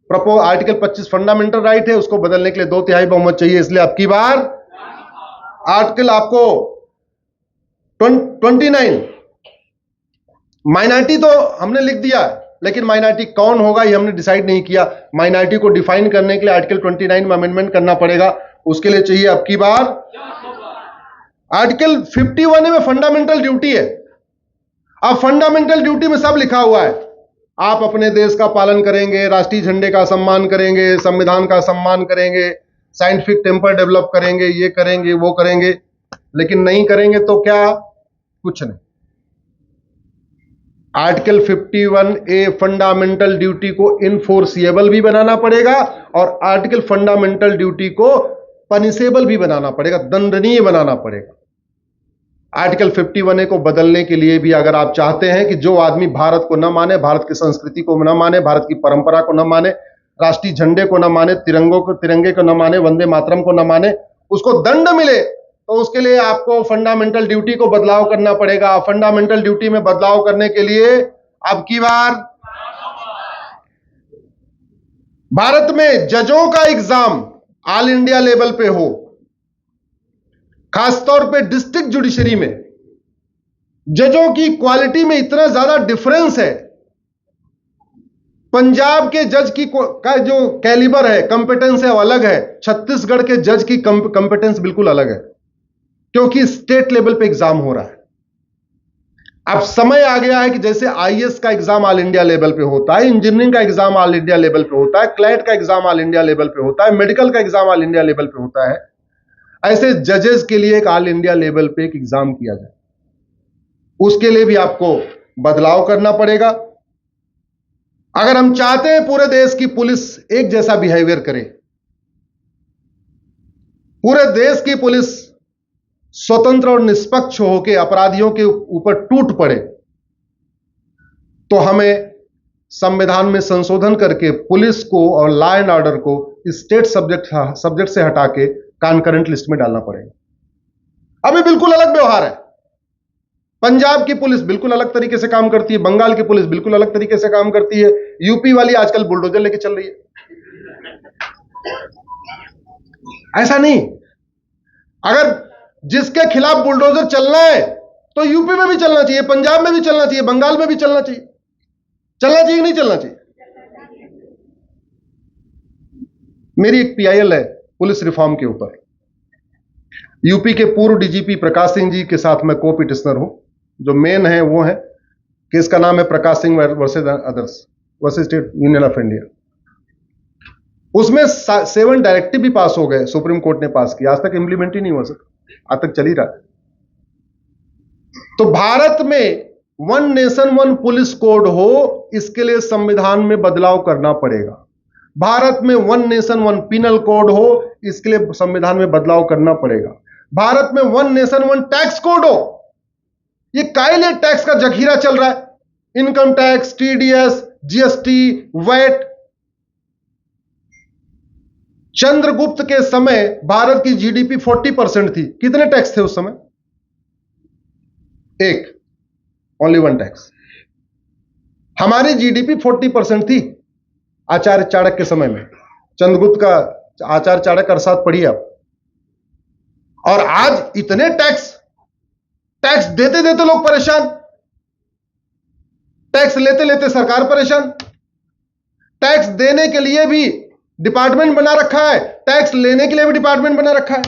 Article 25 fundamental right है, उसको बदलने के लिए 2/3 बहुमत चाहिए। इसलिए अब की बार आर्टिकल आपको 29 माइनॉरिटी तो हमने लिख दिया, लेकिन माइनॉरिटी कौन होगा ये हमने डिसाइड नहीं किया। माइनॉरिटी को डिफाइन करने के लिए आर्टिकल 29 में अमेंडमेंट करना पड़ेगा। उसके लिए चाहिए अब की बार आर्टिकल 51 में फंडामेंटल ड्यूटी है। अब फंडामेंटल ड्यूटी में सब लिखा हुआ है, आप अपने देश का पालन करेंगे, राष्ट्रीय झंडे का सम्मान करेंगे, संविधान का सम्मान करेंगे, साइंटिफिक टेम्पर डेवलप करेंगे, ये करेंगे वो करेंगे। लेकिन नहीं करेंगे तो क्या? कुछ नहीं। आर्टिकल 51A फंडामेंटल ड्यूटी को इनफोर्सिएबल भी बनाना पड़ेगा और आर्टिकल फंडामेंटल ड्यूटी को पनिशेबल भी बनाना पड़ेगा, दंडनीय बनाना पड़ेगा। आर्टिकल 51A को बदलने के लिए भी अगर आप चाहते हैं कि जो आदमी भारत को न माने, भारत की संस्कृति को न माने, भारत की परंपरा को न माने, राष्ट्रीय झंडे को न माने, तिरंगे को न माने, वंदे मातरम को न माने, उसको दंड मिले, तो उसके लिए आपको फंडामेंटल ड्यूटी को बदलाव करना पड़ेगा। फंडामेंटल ड्यूटी में बदलाव करने के लिए अब की बार भारत में जजों का एग्जाम ऑल इंडिया लेवल पे हो, खासतौर पे डिस्ट्रिक्ट जुडिशरी में जजों की क्वालिटी में इतना ज्यादा डिफरेंस है। पंजाब के जज का जो कैलिबर है, कंपेटेंस है, वो अलग है। छत्तीसगढ़ के जज की कंपेटेंस बिल्कुल अलग है, क्योंकि स्टेट लेवल पे एग्जाम हो रहा है। अब समय आ गया है कि जैसे आईएएस का एग्जाम ऑल इंडिया लेवल पे होता है, इंजीनियरिंग का एग्जाम ऑल इंडिया लेवल पे होता है, क्लैट का एग्जाम ऑल इंडिया लेवल पे होता है, मेडिकल का एग्जाम ऑल इंडिया लेवल पे होता है, ऐसे जजेस के लिए एक ऑल इंडिया लेवल पे एक एग्जाम किया जाए। उसके लिए भी आपको बदलाव करना पड़ेगा। अगर हम चाहते हैं पूरे देश की पुलिस एक जैसा बिहेवियर करे, पूरे देश की पुलिस स्वतंत्र और निष्पक्ष होकर अपराधियों के ऊपर टूट पड़े, तो हमें संविधान में संशोधन करके पुलिस को और लॉ एंड ऑर्डर को स्टेट सब्जेक्ट से हटा के कॉन्करेंट लिस्ट में डालना पड़ेगा। अभी बिल्कुल अलग व्यवहार है। पंजाब की पुलिस बिल्कुल अलग तरीके से काम करती है, बंगाल की पुलिस बिल्कुल अलग तरीके से काम करती है, यूपी वाली आजकल बुलडोजर लेके चल रही है। ऐसा नहीं, अगर जिसके खिलाफ बुलडोजर चलना है तो यूपी में भी चलना चाहिए, पंजाब में भी चलना चाहिए, बंगाल में भी चलना चाहिए। चलना चाहिए कि नहीं चलना चाहिए? मेरी एक पीआईएल है पुलिस रिफॉर्म के ऊपर। यूपी के पूर्व डीजीपी प्रकाश सिंह जी के साथ मैं को पिटिशनर हूं। जो मेन है वो है केस का नाम है Prakash Singh versus others versus state union of India. उसमें 7 डायरेक्टिव भी पास हो गए, सुप्रीम कोर्ट ने पास किया, आज तक इंप्लीमेंट ही नहीं हुआ सर, आज तक चल ही रहा है। तो भारत में 1 नेशन 1 पुलिस कोड हो, इसके लिए संविधान में बदलाव करना पड़ेगा। भारत में 1 नेशन 1 पिनल कोड हो, इसके लिए संविधान में बदलाव करना पड़ेगा। भारत में 1 नेशन 1 टैक्स कोड हो। ये काहे लिए टैक्स का जखीरा चल रहा है? Income tax, TDS, GST, VAT. Chandragupta के समय भारत की जीडीपी 40% थी। कितने टैक्स थे उस समय? एक, ओनली 1 टैक्स। हमारी जीडीपी 40% थी आचार्य चाणक्य के समय में। चंद्रगुप्त का आचार्य चाणक्य अर्थशास्त्र पढ़िए आप। और आज इतने टैक्स देते देते लोग परेशान, टैक्स लेते लेते सरकार परेशान। टैक्स देने के लिए भी डिपार्टमेंट बना रखा है, टैक्स लेने के लिए भी डिपार्टमेंट बना रखा है।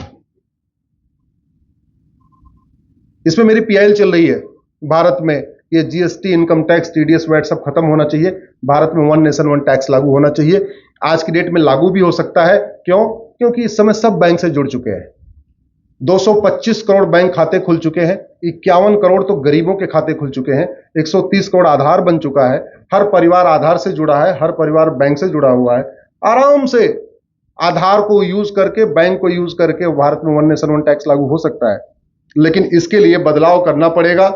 इसमें मेरी पीआईएल चल रही है। भारत में ये GST, income tax, TDS, VAT सब खत्म होना चाहिए। भारत में 1 नेशन 1 टैक्स लागू होना चाहिए। आज की डेट में लागू भी हो सकता है। क्यों? क्योंकि इस समय सब बैंक से जुड़ चुके हैं। 225 करोड़ बैंक खाते खुल चुके हैं, 51 करोड़ तो गरीबों के खाते खुल चुके हैं, 130 करोड़ आधार बन चुका है। हर परिवार आधार से जुड़ा है, हर परिवार बैंक से जुड़ा हुआ है। आराम से आधार को यूज करके, बैंक को यूज करके भारत में 1 नेशन 1 टैक्स लागू हो सकता है। लेकिन इसके लिए बदलाव करना पड़ेगा।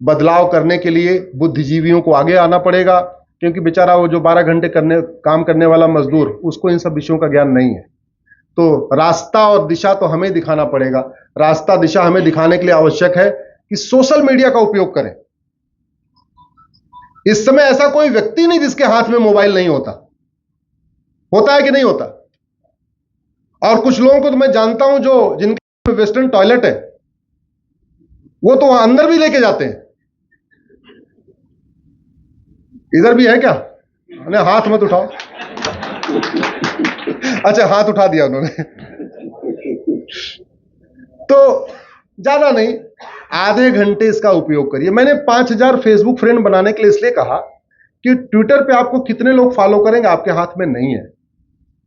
बदलाव करने के लिए बुद्धिजीवियों को आगे आना पड़ेगा, क्योंकि बेचारा वो जो 12 घंटे काम करने वाला मजदूर, उसको इन सब विषयों का ज्ञान नहीं है। तो रास्ता और दिशा तो हमें दिखाना पड़ेगा। रास्ता दिशा हमें दिखाने के लिए आवश्यक है कि सोशल मीडिया का उपयोग करें। इस समय ऐसा कोई व्यक्ति नहीं जिसके हाथ में मोबाइल नहीं होता। होता है कि नहीं होता? और कुछ लोगों को तो मैं जानता हूं जो जिनके वेस्टर्न टॉयलेट है, वो तो वहां अंदर भी लेके जाते हैं। इधर भी है क्या? नहीं, हाथ मत उठाओ। अच्छा, हाथ उठा दिया उन्होंने। तो ज्यादा नहीं, आधे घंटे इसका उपयोग करिए। मैंने 5000 फेसबुक फ्रेंड बनाने के लिए इसलिए कहा कि ट्विटर पे आपको कितने लोग फॉलो करेंगे आपके हाथ में नहीं है,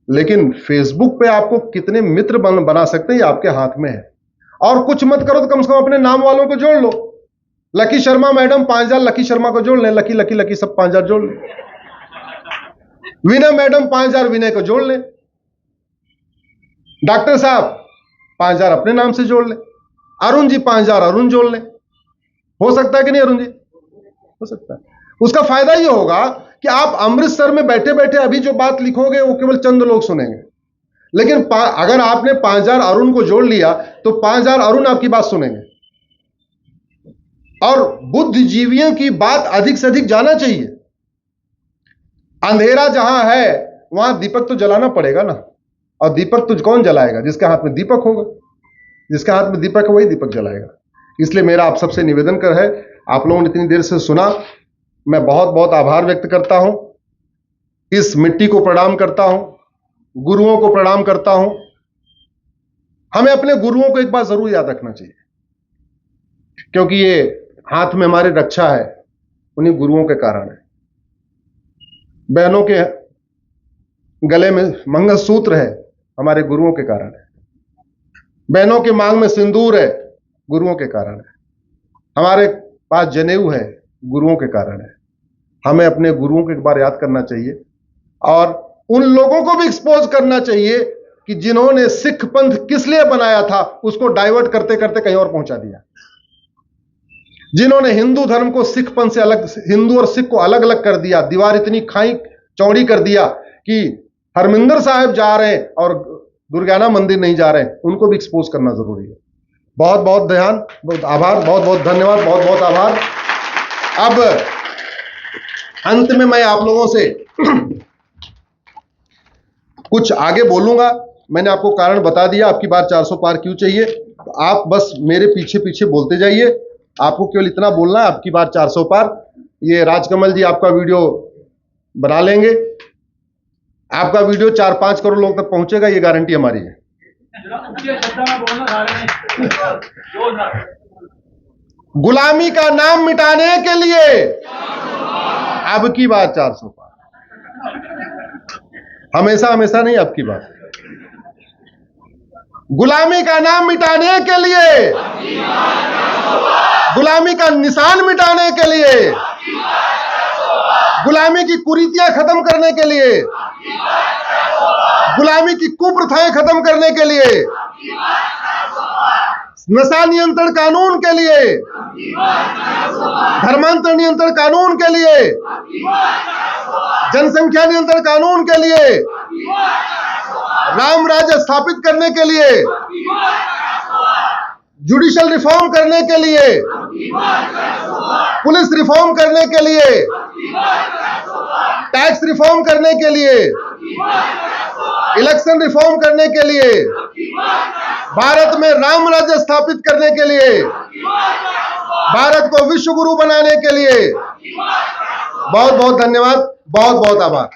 लेकिन फेसबुक पे आपको कितने मित्र बना सकते हैं ये आपके हाथ में है। और कुछ मत करो तो कम से कम अपने नाम वालों को जोड़ लो। लकी शर्मा मैडम 5000 लकी शर्मा को जोड़ लें, लकी लकी लकी सब 5000 जोड़ लें। विनय मैडम 5000 विनय को जोड़ लें। डॉक्टर साहब 5000 अपने नाम से जोड़ लें। अरुण जी 5000 अरुण जोड़ लें। हो सकता है कि नहीं अरुण जी? हो सकता है। उसका फायदा यह होगा कि आप अमृतसर में बैठे बैठे अभी जो बात लिखोगे वो केवल चंद लोग सुनेंगे, लेकिन अगर आपने 5000 अरुण को जोड़ लिया तो 5000 अरुण आपकी बात सुनेंगे। और बुद्धिजीवियों की बात अधिक से अधिक जाना चाहिए। अंधेरा जहां है वहां दीपक तो जलाना पड़ेगा ना, और दीपक तो कौन जलाएगा? जिसके हाथ में दीपक होगा। जिसके हाथ में दीपक है वही दीपक जलाएगा। इसलिए मेरा आप सबसे निवेदन कर है, आप लोगों ने इतनी देर से सुना, मैं बहुत बहुत आभार व्यक्त करता हूं। इस मिट्टी को प्रणाम करता हूं, गुरुओं को प्रणाम करता हूं। हमें अपने गुरुओं को एक बात जरूर याद रखना चाहिए, क्योंकि ये हाथ में हमारे रक्षा है उन्हीं गुरुओं के कारण है। बहनों के गले में मंगलसूत्र है हमारे गुरुओं के कारण है। बहनों के मांग में सिंदूर है गुरुओं के कारण है। हमारे पास जनेऊ है गुरुओं के कारण है। हमें अपने गुरुओं को एक बार याद करना चाहिए और उन लोगों को भी एक्सपोज करना चाहिए कि जिन्होंने सिख पंथ किस लिए बनाया था उसको डाइवर्ट करते करते कहीं और पहुंचा दिया। जिन्होंने हिंदू धर्म को सिख पंथ से अलग, हिंदू और सिख को अलग अलग कर दिया, दीवार इतनी खाई चौड़ी कर दिया कि हरमिंदर साहिब जा रहे हैं और दुर्गाना मंदिर नहीं जा रहे हैं, उनको भी एक्सपोज करना जरूरी है। बहुत बहुत ध्यान, बहुत आभार, बहुत बहुत धन्यवाद, बहुत बहुत आभार। अब अंत में मैं आप लोगों से कुछ आगे बोलूंगा। मैंने आपको कारण बता दिया, आपकी बार 400 पार क्यों चाहिए, तो आप बस मेरे पीछे पीछे बोलते जाइए। आपको केवल इतना बोलना है, आपकी बार 400 पार। ये राजकमल जी आपका वीडियो बना लेंगे, आपका वीडियो 4-5 करोड़ लोगों तक पहुंचेगा, ये गारंटी हमारी है। गुलामी का नाम मिटाने के लिए अब की बार 400 पार, हमेशा हमेशा नहीं, अब की बार। गुलामी का नाम मिटाने के लिए, गुलामी का निशान मिटाने के लिए, गुलामी की कुरीतियां खत्म करने के लिए, गुलामी की कुप्रथाएं खत्म करने के लिए, नशा नियंत्रण कानून के लिए, धर्मांतर नियंत्रण कानून के लिए, जनसंख्या नियंत्रण कानून के लिए, राम राज्य स्थापित करने के लिए, जुडिशियल रिफॉर्म करने के लिए, पुलिस रिफॉर्म करने के लिए, टैक्स रिफॉर्म करने के लिए, इलेक्शन रिफॉर्म करने के लिए, भारत में राम राज्य स्थापित करने के लिए, भारत को विश्व गुरु बनाने के लिए। बहुत बहुत धन्यवाद, बहुत बहुत आभार।